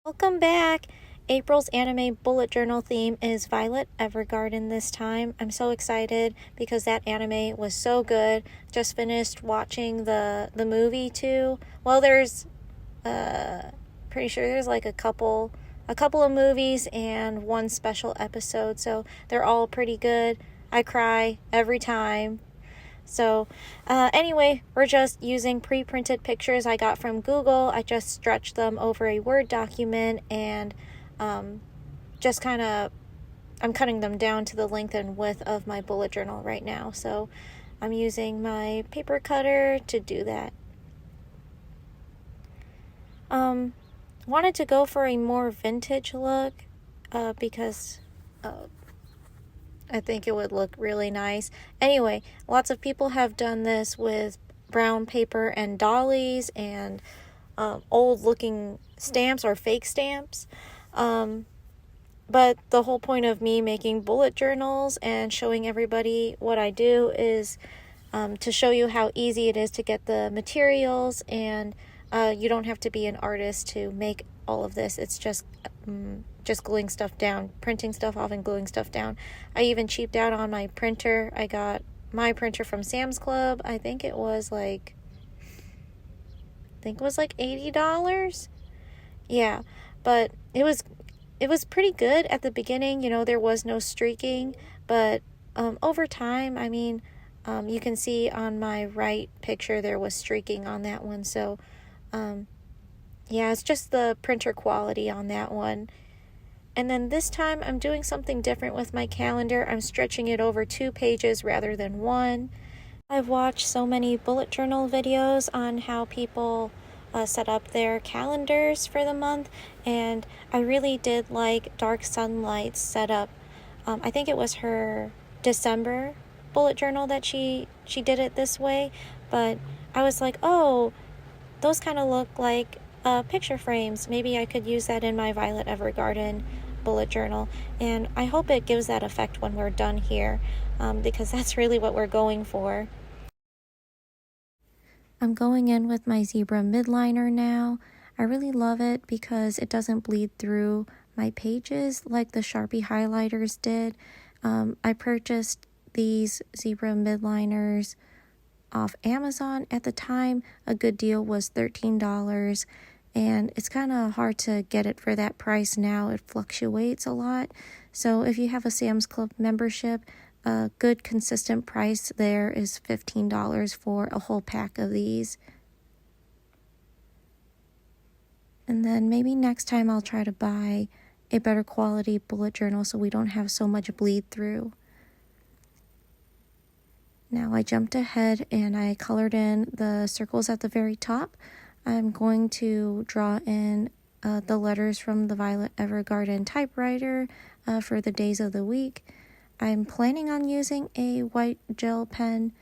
Welcome back! April's anime bullet journal theme is Violet Evergarden this time. I'm so excited because that anime was so good. Just finished watching the movie too. Well, there's pretty sure there's like a couple of movies and one special episode, so they're all pretty good. I cry every time. So anyway, we're just using pre-printed pictures I got from Google. I just stretched them over a Word document and just kind of, I'm cutting them down to the length and width of my bullet journal right now. So I'm using my paper cutter to do that. Wanted to go for a more vintage look because I think it would look really nice. Anyway, lots of people have done this with brown paper and dollies and old looking stamps or fake stamps. But the whole point of me making bullet journals and showing everybody what I do is to show you how easy it is to get the materials, and you don't have to be an artist to make all of this. It's just gluing stuff down, printing stuff off and gluing stuff down. I even cheaped out on my printer. I got my printer from Sam's Club. I think it was like $80. Yeah, but it was pretty good at the beginning. You know, there was no streaking, but over time, I mean, you can see on my right picture there was streaking on that one. So yeah, it's just the printer quality on that one. And then this time I'm doing something different with my calendar. I'm stretching it over 2 pages rather than 1. I've watched so many bullet journal videos on how people set up their calendars for the month, and I really did like Dark Sunlight's setup. I think it was her December bullet journal that she did it this way, but I was like, oh, those kind of look like picture frames. Maybe I could use that in my Violet Evergarden bullet journal, and I hope it gives that effect when we're done here, because that's really what we're going for. I'm going in with my zebra midliner now. I really love it because it doesn't bleed through my pages like the Sharpie highlighters did. I purchased these zebra midliners off Amazon at the time. A good deal was $13, and it's kind of hard to get it for that price now. It fluctuates a lot. So if you have a Sam's Club membership, a good consistent price there is $15 for a whole pack of these. And then maybe next time I'll try to buy a better quality bullet journal so we don't have so much bleed through. Now I jumped ahead and I colored in the circles at the very top. I'm going to draw in the letters from the Violet Evergarden typewriter for the days of the week. I'm planning on using a white gel pen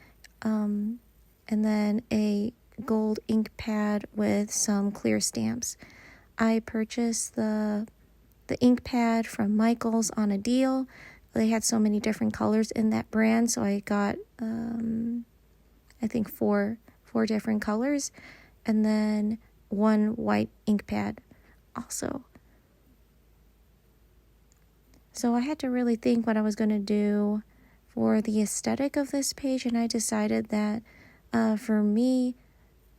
and then a gold ink pad with some clear stamps. I purchased the ink pad from Michael's on a deal. They had so many different colors in that brand, so I got I think four different colors, and then one white ink pad also. So I had to really think what I was going to do for the aesthetic of this page, and I decided that for me,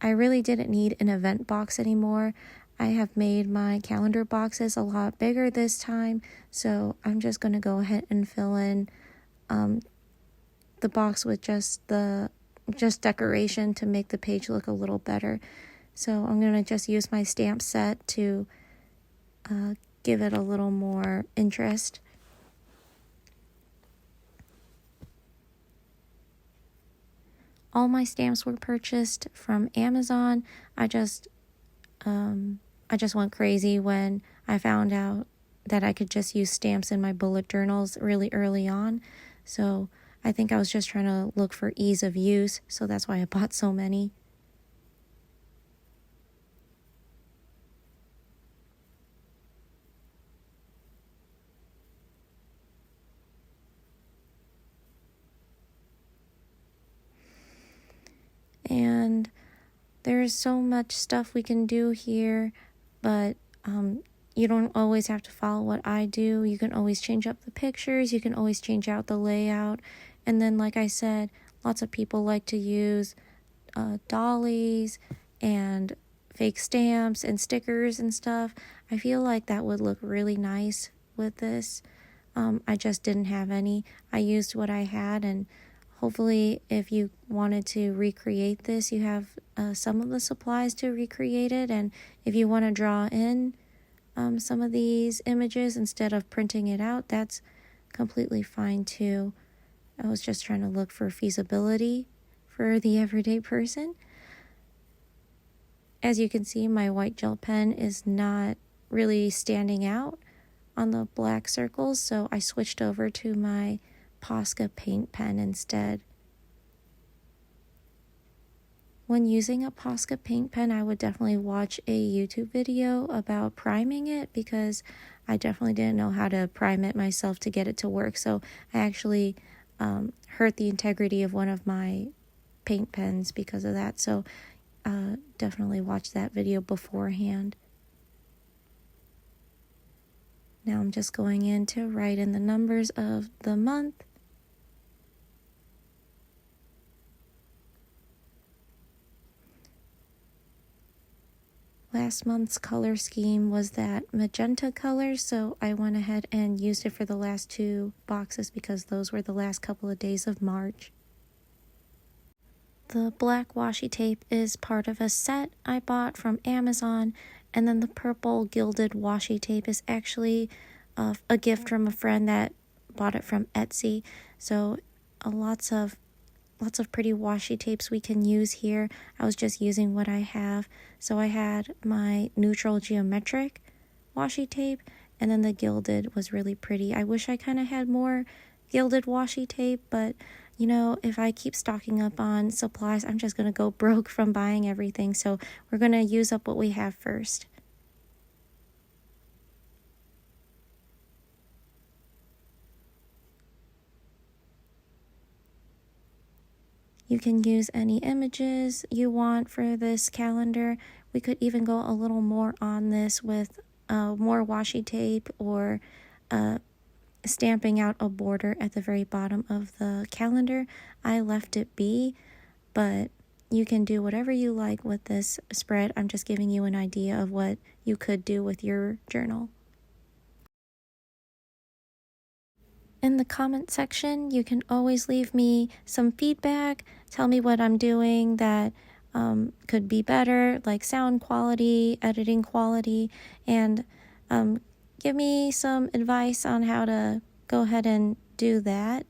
I really didn't need an event box anymore. I have made my calendar boxes a lot bigger this time, so I'm just going to go ahead and fill in the box with just decoration to make the page look a little better. So I'm going to just use my stamp set to give it a little more interest. All my stamps were purchased from Amazon. I just went crazy when I found out that I could just use stamps in my bullet journals really early on. So I think I was just trying to look for ease of use, so that's why I bought so many. And there's so much stuff we can do here, but you don't always have to follow what I do. You can always change up the pictures. You can always change out the layout. And then, like I said, lots of people like to use dollies and fake stamps and stickers and stuff. I feel like that would look really nice with this. I just didn't have any. I used what I had, and hopefully if you wanted to recreate this, you have some of the supplies to recreate it. And if you want to draw in some of these images instead of printing it out, that's completely fine too. I was just trying to look for feasibility for the everyday person. As you can see, my white gel pen is not really standing out on the black circles, so I switched over to my Posca paint pen instead. When using a Posca paint pen, I would definitely watch a YouTube video about priming it, because I definitely didn't know how to prime it myself to get it to work. So I actually hurt the integrity of one of my paint pens because of that. So definitely watch that video beforehand. Now I'm just going in to write in the numbers of the month. Last month's color scheme was that magenta color, so I went ahead and used it for the last 2 boxes because those were the last couple of days of March. The black washi tape is part of a set I bought from Amazon, and then the purple gilded washi tape is actually a gift from a friend that bought it from Etsy. So lots of pretty washi tapes we can use here. I was just using what I have. So I had my neutral geometric washi tape, and then the gilded was really pretty. I wish I kind of had more gilded washi tape, but you know, if I keep stocking up on supplies, I'm just going to go broke from buying everything. So we're going to use up what we have first. You can use any images you want for this calendar. We could even go a little more on this with more washi tape, or stamping out a border at the very bottom of the calendar. I left it be, but you can do whatever you like with this spread. I'm just giving you an idea of what you could do with your journal. In the comment section, you can always leave me some feedback. Tell me what I'm doing that could be better, like sound quality, editing quality, and give me some advice on how to go ahead and do that.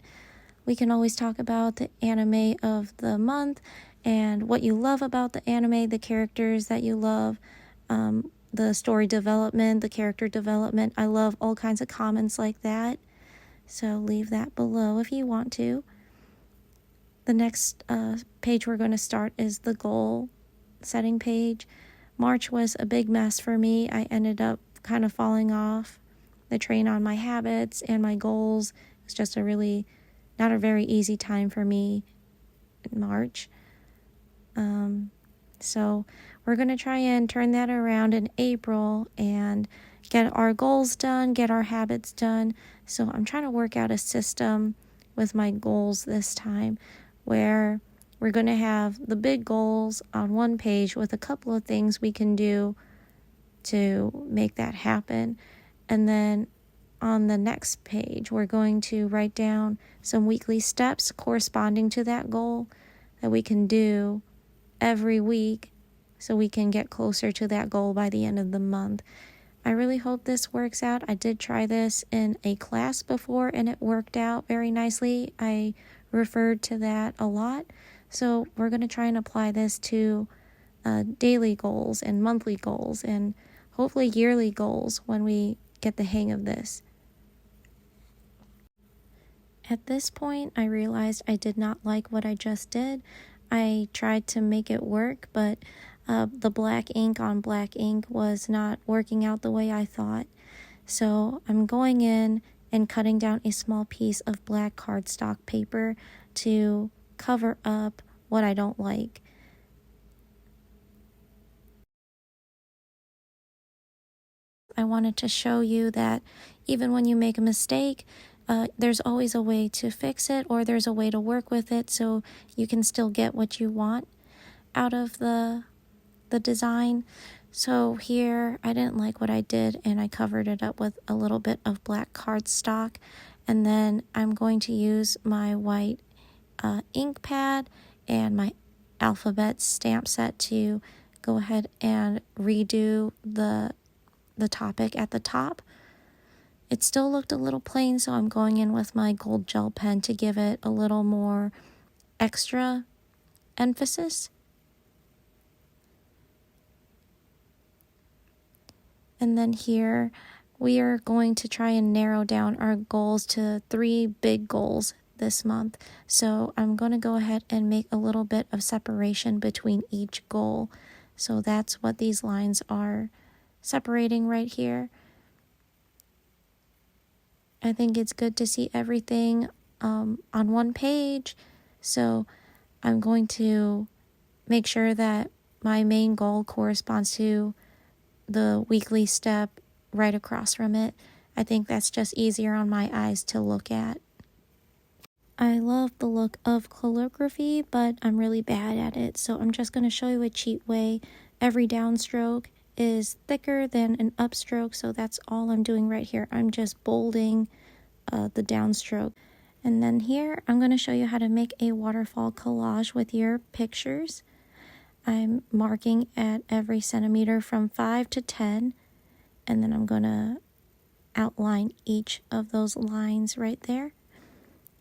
We can always talk about the anime of the month and what you love about the anime, the characters that you love, the story development, the character development. I love all kinds of comments like that. So leave that below if you want to. The next page we're going to start is the goal setting page. March was a big mess for me. I ended up kind of falling off the train on my habits and my goals. It's just not a very easy time for me in March. So we're going to try and turn that around in April and get our goals done, get our habits done. So I'm trying to work out a system with my goals this time, where we're going to have the big goals on one page with a couple of things we can do to make that happen. And then on the next page, we're going to write down some weekly steps corresponding to that goal that we can do every week so we can get closer to that goal by the end of the month. I really hope this works out. I did try this in a class before and it worked out very nicely. I referred to that a lot. So we're going to try and apply this to daily goals and monthly goals and hopefully yearly goals when we get the hang of this. At this point, I realized I did not like what I just did. I tried to make it work, but the black ink on black ink was not working out the way I thought. So I'm going in and cutting down a small piece of black cardstock paper to cover up what I don't like. I wanted to show you that even when you make a mistake, there's always a way to fix it, or there's a way to work with it so you can still get what you want out of the design. So here I didn't like what I did, and I covered it up with a little bit of black cardstock, and then I'm going to use my white ink pad and my alphabet stamp set to go ahead and redo the topic at the top. It still looked a little plain, so I'm going in with my gold gel pen to give it a little more extra emphasis. And then here we are going to try and narrow down our goals to 3 big goals this month. So I'm going to go ahead and make a little bit of separation between each goal. So that's what these lines are separating right here. I think it's good to see everything on one page. So I'm going to make sure that my main goal corresponds to the weekly step right across from it. I think that's just easier on my eyes to look at. I love the look of calligraphy, but I'm really bad at it. So I'm just going to show you a cheat way. Every downstroke is thicker than an upstroke, so that's all I'm doing right here. I'm just bolding the downstroke. And then here I'm going to show you how to make a waterfall collage with your pictures. I'm marking at every centimeter from 5 to 10, and then I'm going to outline each of those lines right there.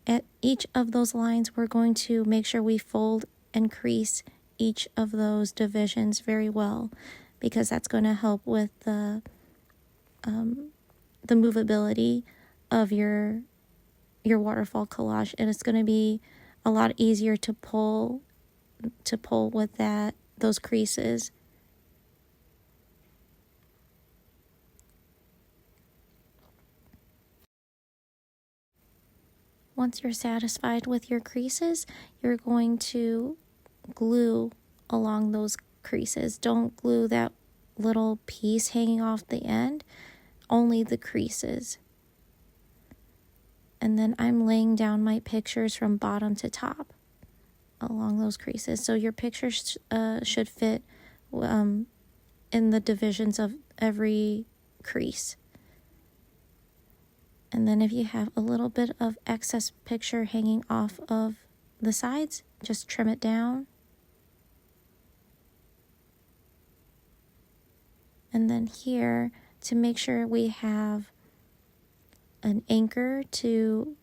At each of those lines, we're going to make sure we fold and crease each of those divisions very well, because that's going to help with the movability of your waterfall collage, and it's going to be a lot easier to pull with those creases. Once you're satisfied with your creases, you're going to glue along those creases. Don't glue that little piece hanging off the end, only the creases. And then I'm laying down my pictures from bottom to top along those creases. So your pictures should fit in the divisions of every crease. And then if you have a little bit of excess picture hanging off of the sides, just trim it down. And then here, to make sure we have an anchor to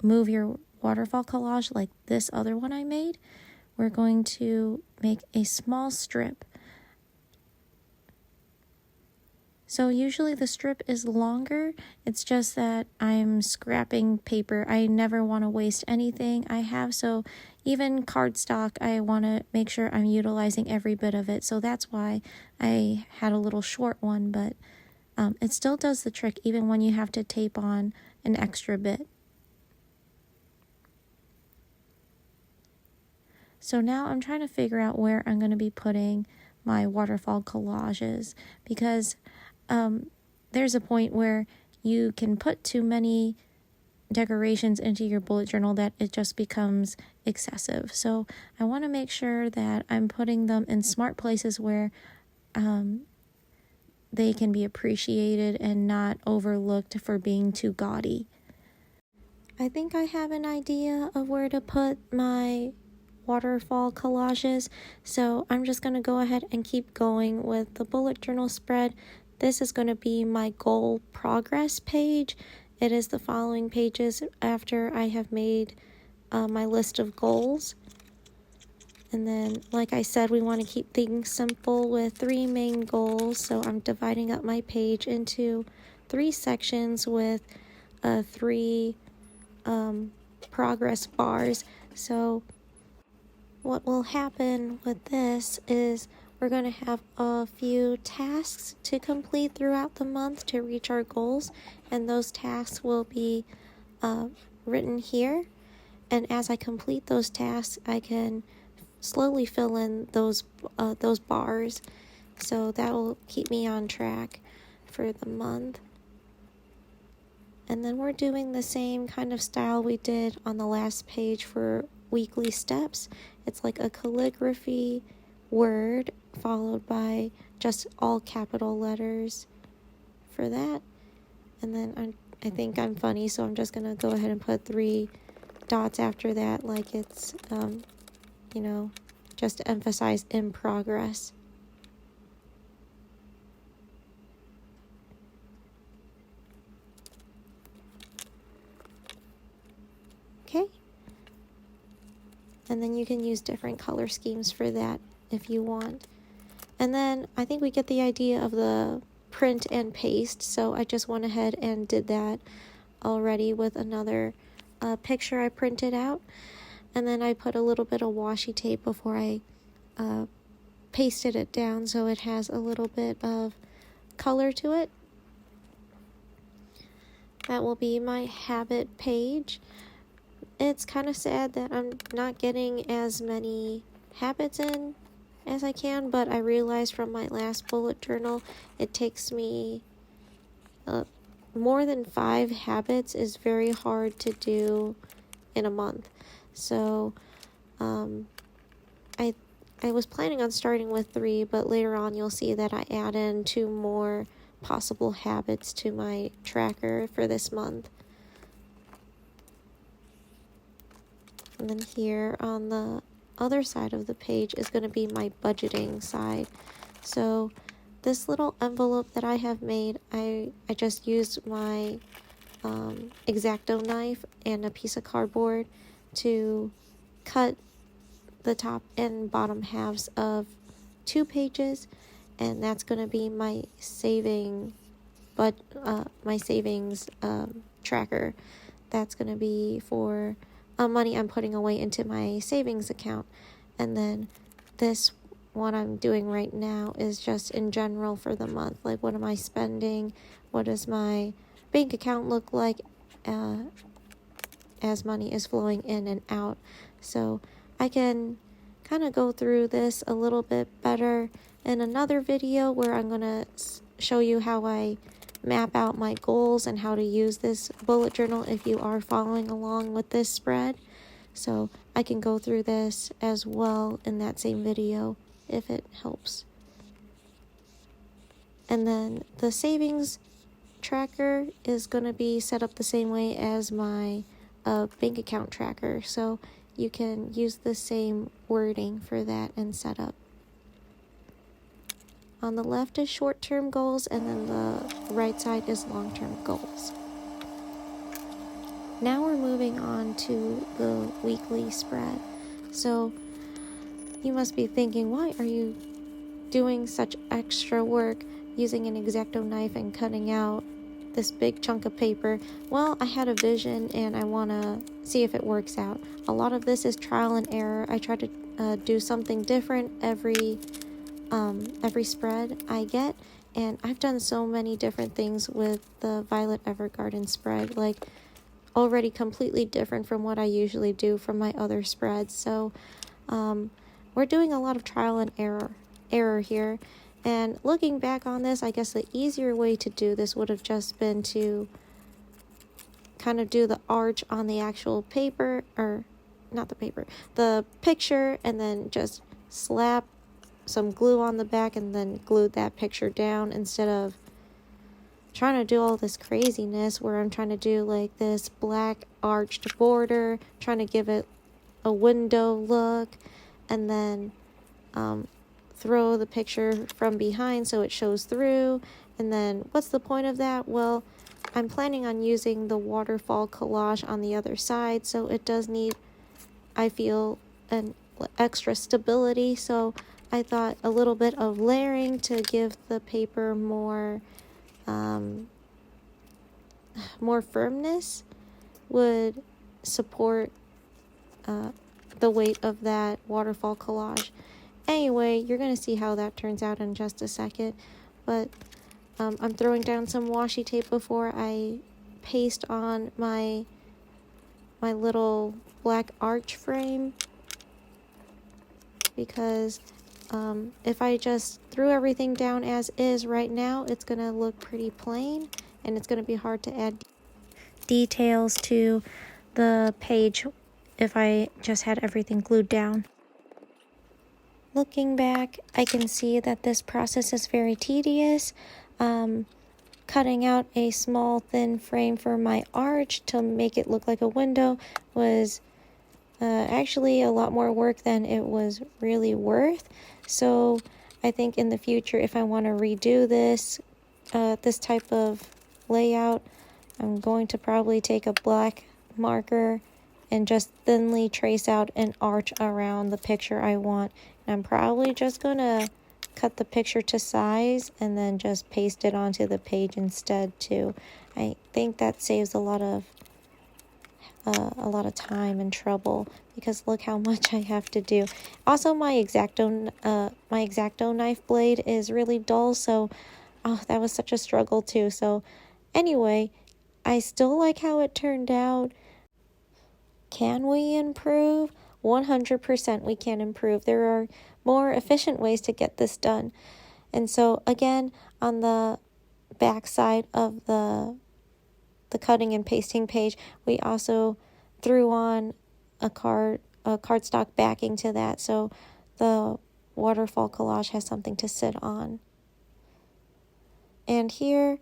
move your waterfall collage like this other one I made, we're going to make a small strip. So usually the strip is longer, it's just that I'm scrapping paper. I never want to waste anything I have, so even cardstock, I want to make sure I'm utilizing every bit of it. So that's why I had a little short one, but it still does the trick even when you have to tape on an extra bit. So now I'm trying to figure out where I'm going to be putting my waterfall collages, because there's a point where you can put too many decorations into your bullet journal that it just becomes excessive. So I want to make sure that I'm putting them in smart places where they can be appreciated and not overlooked for being too gaudy. I think I have an idea of where to put my waterfall collages, so I'm just going to go ahead and keep going with the bullet journal spread. This is going to be my goal progress page. It is the following pages after I have made my list of goals. And then, like I said, we want to keep things simple with 3 main goals. So I'm dividing up my page into 3 sections with 3 progress bars. So what will happen with this is we're going to have a few tasks to complete throughout the month to reach our goals, and those tasks will be written here. And as I complete those tasks, I can slowly fill in those bars, so that will keep me on track. for the month. And then we're doing the same kind of style we did on the last page for weekly steps. It's like a calligraphy word followed by just all capital letters for that. And then I think I'm funny, so I'm just going to go ahead and put 3 dots after that, like it's, you know, just to emphasize in progress. Okay. And then you can use different color schemes for that if you want. And then I think we get the idea of the print and paste, so I just went ahead and did that already with another picture I printed out. And then I put a little bit of washi tape before I pasted it down so it has a little bit of color to it. That will be my habit page. It's kind of sad that I'm not getting as many habits in as I can, but I realized from my last bullet journal it takes me more than 5 habits is very hard to do in a month. So I was planning on starting with 3, but later on you'll see that I add in 2 more possible habits to my tracker for this month. And then here on the other side of the page is going to be my budgeting side. So this little envelope that I have made, I just used my X-Acto knife and a piece of cardboard to cut the top and bottom halves of 2 pages, and that's going to be my savings tracker. That's going to be for money I'm putting away into my savings account. And then this one I'm doing right now is just in general for the month. Like, what am I spending? What does my bank account look like as money is flowing in and out? So I can kind of go through this a little bit better in another video where I'm going to show you how I map out my goals and how to use this bullet journal if you are following along with this spread. So I can go through this as well in that same video if it helps. And then the savings tracker is going to be set up the same way as my bank account tracker. So you can use the same wording for that and setup. On the left is short-term goals, and then the right side is long-term goals. Now we're moving on to the weekly spread. So you must be thinking, why are you doing such extra work using an X-Acto knife and cutting out this big chunk of paper? Well, I had a vision and I want to see if it works out. A lot of this is trial and error. I try to do something different every spread I get, and I've done so many different things with the Violet Evergarden spread, like already completely different from what I usually do from my other spreads. So we're doing a lot of trial and error here. And looking back on this, I guess the easier way to do this would have just been to kind of do the arch on the actual paper, or not the paper, the picture, and then just slap some glue on the back and then glue that picture down, instead of trying to do all this craziness where I'm trying to do like this black arched border, trying to give it a window look, and then throw the picture from behind so it shows through. And then what's the point of that? Well, I'm planning on using the Waterfall Collage on the other side, so it does need, I feel, an extra stability. So I thought a little bit of layering to give the paper more firmness would support the weight of that Waterfall Collage. Anyway, you're going to see how that turns out in just a second. But I'm throwing down some washi tape before I paste on my little black arch frame, because If I just threw everything down as is right now, it's going to look pretty plain, and it's going to be hard to add details to the page if I just had everything glued down. Looking back, I can see that this process is very tedious. Cutting out a small thin frame for my arch to make it look like a window was actually a lot more work than it was really worth. So I think in the future, if I want to redo this type of layout, I'm going to probably take a black marker and just thinly trace out an arch around the picture I want. And I'm probably just going to cut the picture to size and then just paste it onto the page instead too. I think that saves a lot of time and trouble, because look how much I have to do. Also, my X-Acto knife blade is really dull, so that was such a struggle too. So anyway, I still like how it turned out. Can we improve? 100% we can improve. There are more efficient ways to get this done. And so again, on the back side of the cutting and pasting page, we also threw on a cardstock backing to that, so the Waterfall Collage has something to sit on. And here,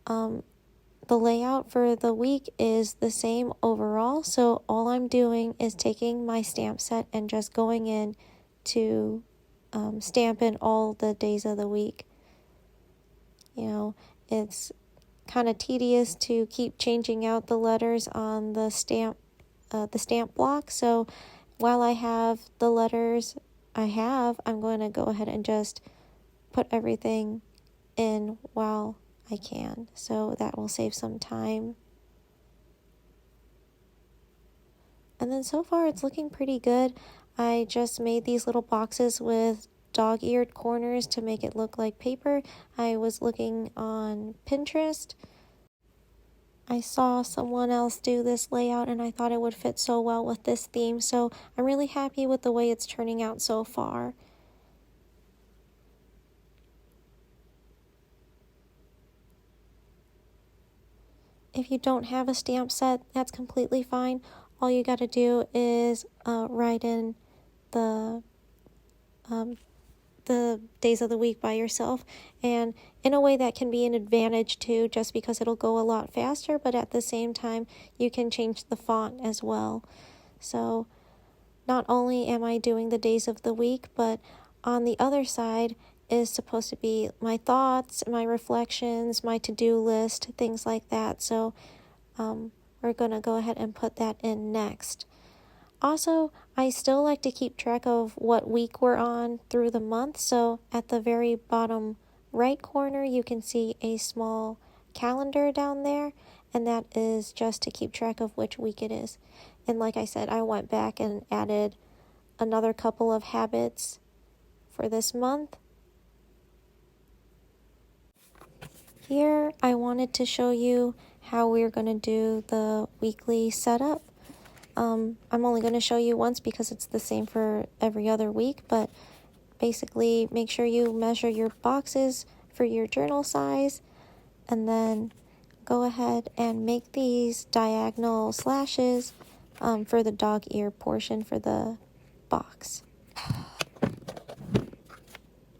the layout for the week is the same overall, so all I'm doing is taking my stamp set and just going in to stamp in all the days of the week. You know, it's kind of tedious to keep changing out the letters on the stamp block, so while I have the letters I'm going to go ahead and just put everything in while I can, so that will save some time. And then so far it's looking pretty good. I just made these little boxes with dog-eared corners to make it look like paper. I was looking on Pinterest. I saw someone else do this layout and I thought it would fit so well with this theme, so I'm really happy with the way it's turning out so far. If you don't have a stamp set, that's completely fine. All you got to do is write in the days of the week by yourself, and in a way that can be an advantage too, just because it'll go a lot faster, but at the same time you can change the font as well. So not only am I doing the days of the week, but on the other side is supposed to be my thoughts, my reflections, my to-do list, things like that. So we're going to go ahead and put that in next. Also, I still like to keep track of what week we're on through the month. So at the very bottom right corner, you can see a small calendar down there, and that is just to keep track of which week it is. And like I said, I went back and added another couple of habits for this month. Here, I wanted to show you how we're going to do the weekly setup. I'm only going to show you once because it's the same for every other week, but basically make sure you measure your boxes for your journal size, and then go ahead and make these diagonal slashes for the dog ear portion for the box.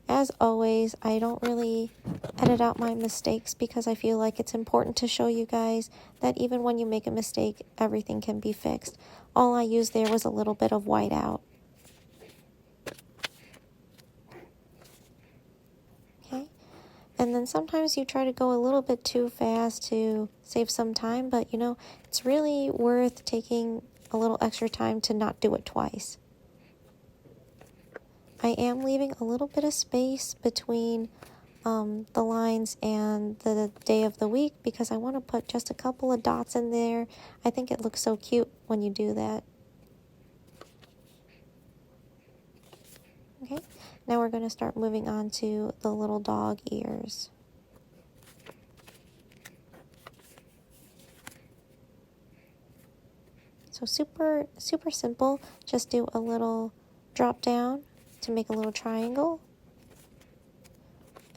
As always, I don't really edit out my mistakes because I feel like it's important to show you guys that even when you make a mistake, everything can be fixed. All I used there was a little bit of whiteout. Okay, and then sometimes you try to go a little bit too fast to save some time, but you know, it's really worth taking a little extra time to not do it twice. I am leaving a little bit of space between the lines and the day of the week because I want to put just a couple of dots in there. I think it looks so cute when you do that. Okay, now we're going to start moving on to the little dog ears. So super simple. Just do a little drop down to make a little triangle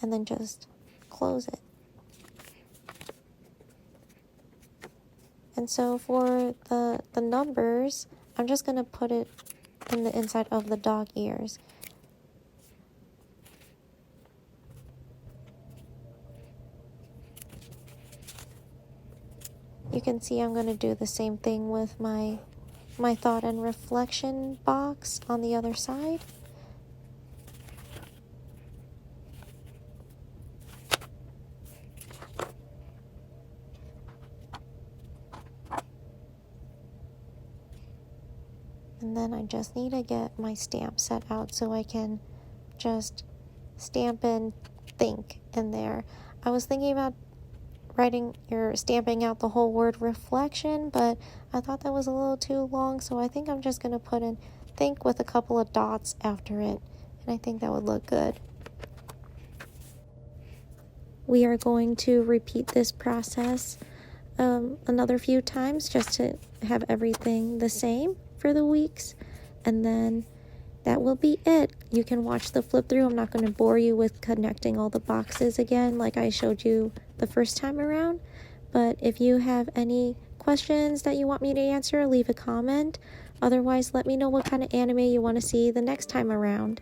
and then just close it. And so for the numbers, I'm just going to put it in the inside of the dog ears. You can see I'm going to do the same thing with my thought and reflection box on the other side. And then I just need to get my stamp set out so I can just stamp in think in there. I was thinking about writing or stamping out the whole word reflection, but I thought that was a little too long, so I think I'm just going to put in think with a couple of dots after it, and I think that would look good. We are going to repeat this process another few times just to have everything the same for the weeks, and then that will be it. You can watch the flip through. I'm not going to bore you with connecting all the boxes again like I showed you the first time around, but if you have any questions that you want me to answer, leave a comment. Otherwise, let me know what kind of anime you want to see the next time around.